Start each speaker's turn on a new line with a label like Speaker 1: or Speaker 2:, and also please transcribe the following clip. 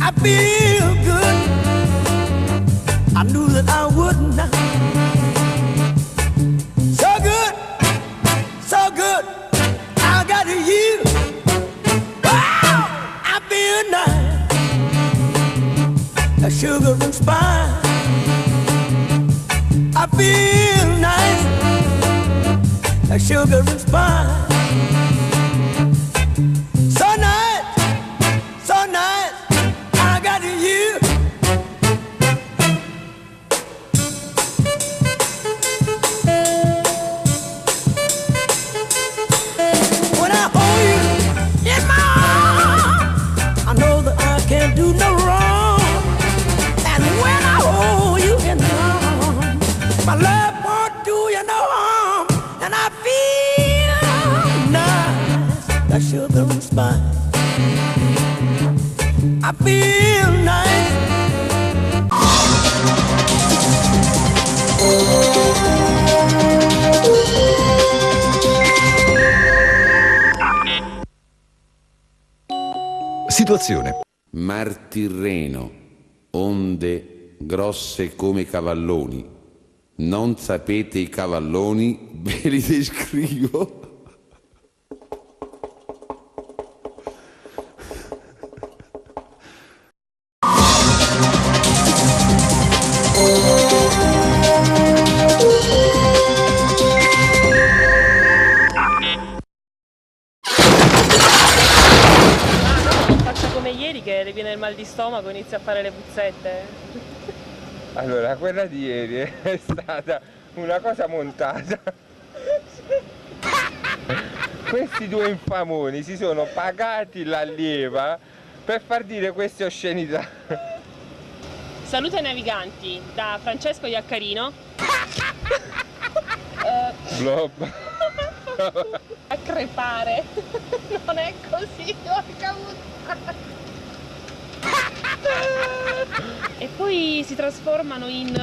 Speaker 1: I feel good. I knew that I would not. So good, so good. I got you. Wow, I feel nice. A sugar and spice. I feel nice. A sugar and spice. So nice, so nice. I got you. When I hold you in my arms, I know that I can't do no wrong. And when I hold you in my arms, my love won't do you no harm. And I feel nice, that sugar and spice. I feel nice.
Speaker 2: Situazione.
Speaker 3: Mar Tirreno, onde grosse come cavalloni. Non sapete i cavalloni, ve li descrivo.
Speaker 4: Faccia come ieri che le viene il mal di stomaco, inizia a fare le puzzette.
Speaker 5: Allora, quella di ieri è stata una cosa montata. Questi due infamoni si sono pagati l'allieva per far dire queste oscenità.
Speaker 4: Salute ai naviganti da Francesco Iaccarino.
Speaker 5: Blob.
Speaker 4: A crepare. Non è così, porca puttana. E poi si trasformano in...